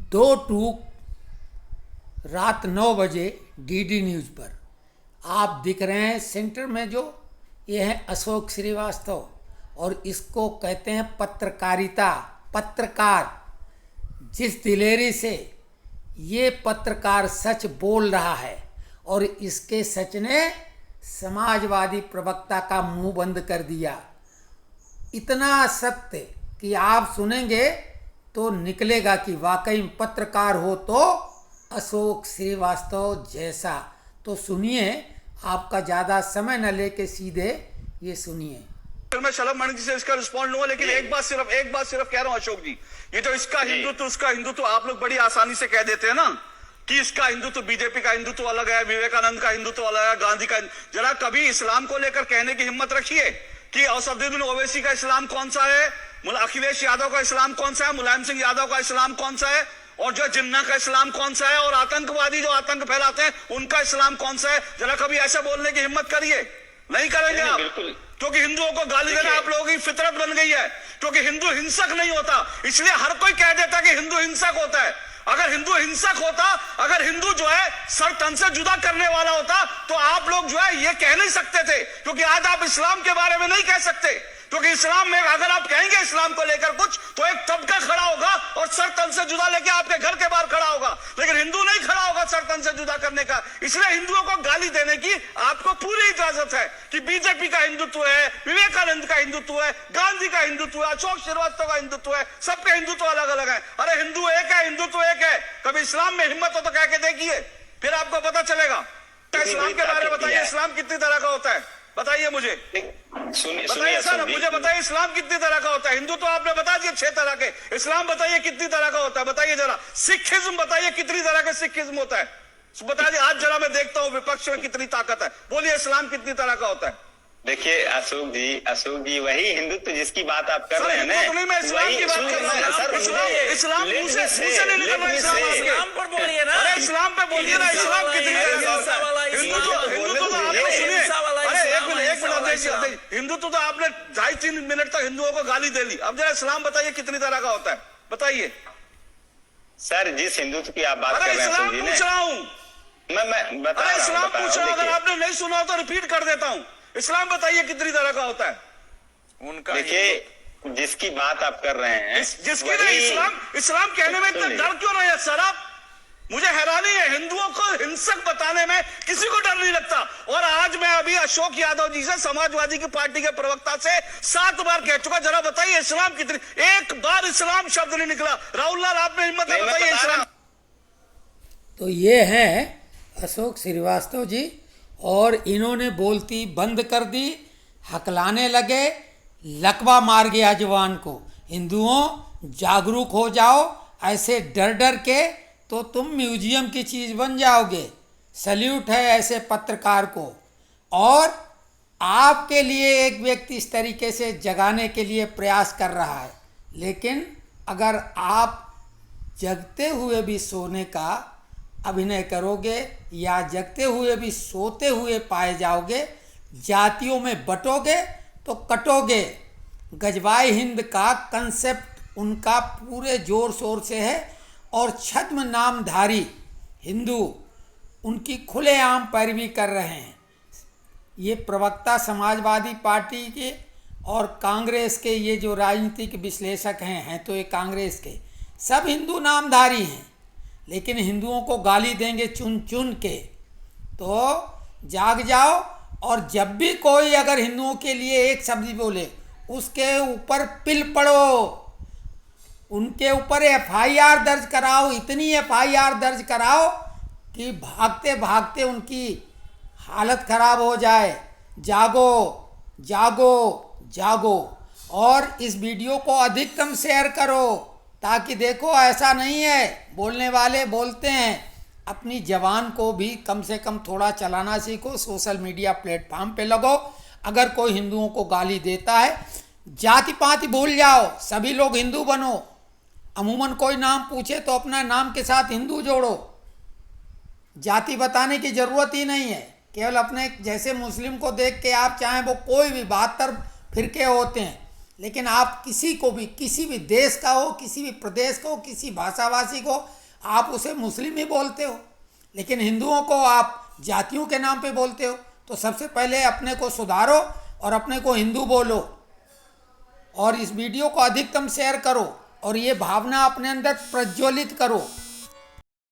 दो टूक रात 9 बजे डीडी न्यूज़ पर आप दिख रहे हैं सेंटर में। जो ये है अशोक श्रीवास्तव और इसको कहते हैं पत्रकारिता। पत्रकार जिस दिलेरी से ये पत्रकार सच बोल रहा है और इसके सच ने समाजवादी प्रवक्ता का मुंह बंद कर दिया। इतना सत्य कि आप सुनेंगे तो निकलेगा कि वाकई में पत्रकार हो तो अशोक श्रीवास्तव जैसा। तो सुनिए, आपका ज़्यादा समय न लेके सीधे ये सुनिए। मैं शलभ मणि से इसका रिस्पॉन्ड लूंगा, लेकिन एक बात सिर्फ कह रहा हूं अशोक जी, ये जो इसका हिंदुत्व उसका हिंदुत्व आप लोग बड़ी आसानी से कह देते हैं ना कि इसका हिंदुत्व बीजेपी का हिंदुत्व अलग है, विवेकानंद का हिंदुत्व अलग है, गांधी का। जरा कभी इस्लाम को लेकर कहने की हिम्मत रखिए कि असदुद्दीन ओवैसी का इस्लाम कौन सा है, अखिलेश यादव का इस्लाम कौन सा है, मुलायम सिंह यादव का इस्लाम कौन सा है, और जो जिन्ना का इस्लाम कौन सा है, और आतंकवादी जो आतंक फैलाते हैं उनका इस्लाम कौन सा है। जरा कभी ऐसा बोलने की हिम्मत करिए। नहीं करेंगे आप, क्योंकि हिंदुओं को गाली देना आप लोगों की फितरत बन गई है। क्योंकि हिंदू हिंसक नहीं होता, इसलिए हर कोई कह देता कि हिंदू हिंसक होता है। अगर हिंदू हिंसक होता, अगर हिंदू जो है सर तन से जुदा करने वाला होता, तो आप लोग जो है ये कह नहीं सकते थे। क्योंकि आज आप इस्लाम के बारे में नहीं कह सकते, क्योंकि इस्लाम में अगर आप कहेंगे इस्लाम को लेकर कुछ, तो एक तबका खड़ा होगा और सर तन से जुदा लेके आपके घर के बाहर खड़ा होगा, लेकिन हिंदू नहीं खड़ा होगा सर तन से जुदा करने का। इसलिए हिंदुओं को गाली देने की आपको पूरी इजाजत है कि बीजेपी का हिंदुत्व है, विवेकानंद का हिंदुत्व है, गांधी का हिंदुत्व है, अशोक श्रीवास्तव का हिंदुत्व है, सबके हिंदुत्व अलग अलग है। अरे हिंदू एक है, हिंदुत्व एक है। कभी इस्लाम में हिम्मत हो तो कह के देखिए, फिर आपको पता चलेगा। इस्लाम के बारे में बताइए, इस्लाम कितनी तरह का होता है बताइए मुझे। बताइए सर, मुझे बताइए इस्लाम कितनी तरह का होता है। हिंदू तो आपने बता दिया 6 तरह के, इस्लाम बताइए कितनी तरह का होता है, बताइए जरा। सिखिज्म बताइए कितनी तरह का सिखिज्म होता है, बताइए। आज जरा मैं देखता हूँ विपक्ष में कितनी ताकत है, बोलिए इस्लाम कितनी तरह का होता है। देखिए अशोक जी वही हिंदुत्व जिसकी बात आप कर रहे हैं ना, तो मैं इस्लाम की बात कर रहा हूँ। इस्लाम मुंह से नहीं निकल रहा। इस्लाम पर बोलिए ना, अरे इस्लाम पे बोलिए ना। इस्लाम कितनी तरह का होता है। हिंदू तो आपने सुनिए, अरे एक मिनट हिंदुत्व तो आपने 2.5-3 मिनट तक हिंदुओं को गाली दे ली। अब जरा इस्लाम बताइए कितनी तरह का होता है, बताइए सर। जिस हिंदुत्व की आप बात कर रहे हैं, इस्लाम पूछ रहा हूँ मैं बता रहा हूँ। इस्लाम पूछ रहा हूँ, अगर आपने नहीं सुना तो रिपीट कर देता हूँ। इस्लाम बताइए कितनी तरह का होता है उनका। देखिए जिसकी बात आप कर रहे हैं, जिसकी नहीं, इस्लाम कहने में इतना डर क्यों नहीं है सर आप? मुझे हैरानी है, हिंदुओं को हिंसक बताने में किसी को डर नहीं लगता। और आज मैं अभी अशोक यादव जी से, समाजवादी की पार्टी के प्रवक्ता से 7 बार कह चुका, जरा बताइए इस्लाम कितनी। एक बार इस्लाम शब्द नहीं निकला। राहुल लाल, आपने हिम्मत है, बताइए इस्लाम। तो ये है अशोक श्रीवास्तव जी, और इन्होंने बोलती बंद कर दी, हकलाने लगे, लकवा मार गया जवान को। हिंदुओं जागरूक हो जाओ, ऐसे डर डर के तो तुम म्यूजियम की चीज़ बन जाओगे। सल्यूट है ऐसे पत्रकार को। और आपके लिए एक व्यक्ति इस तरीके से जगाने के लिए प्रयास कर रहा है, लेकिन अगर आप जगते हुए भी सोने का अभिनय करोगे या जगते हुए भी सोते हुए पाए जाओगे, जातियों में बटोगे तो कटोगे। गजवाए हिंद का कंसेप्ट उनका पूरे जोर शोर से है, और छद्म नामधारी हिंदू उनकी खुलेआम पैरवी कर रहे हैं। ये प्रवक्ता समाजवादी पार्टी के और कांग्रेस के, ये जो राजनीतिक विश्लेषक हैं तो ये कांग्रेस के सब हिंदू नामधारी हैं, लेकिन हिंदुओं को गाली देंगे चुन चुन के। तो जाग जाओ, और जब भी कोई अगर हिंदुओं के लिए एक शब्द बोले, उसके ऊपर पिल पड़ो, उनके ऊपर FIR दर्ज कराओ। इतनी FIR दर्ज कराओ कि भागते भागते उनकी हालत खराब हो जाए। जागो जागो जागो, और इस वीडियो को अधिकतम शेयर करो, ताकि देखो ऐसा नहीं है, बोलने वाले बोलते हैं। अपनी जवान को भी कम से कम थोड़ा चलाना सीखो, सोशल मीडिया प्लेटफॉर्म पे लगो। अगर कोई हिंदुओं को गाली देता है, जाति पाति भूल जाओ, सभी लोग हिंदू बनो। अमूमन कोई नाम पूछे तो अपना नाम के साथ हिंदू जोड़ो, जाति बताने की ज़रूरत ही नहीं है। केवल अपने जैसे मुस्लिम को देख के आप चाहें, वो कोई भी 72 फिरके होते हैं, लेकिन आप किसी को भी, किसी भी देश का हो, किसी भी प्रदेश का हो, किसी भाषाभाषी को, आप उसे मुस्लिम ही बोलते हो, लेकिन हिंदुओं को आप जातियों के नाम पे बोलते हो। तो सबसे पहले अपने को सुधारो और अपने को हिंदू बोलो, और इस वीडियो को अधिकतम शेयर करो और ये भावना अपने अंदर प्रज्वलित करो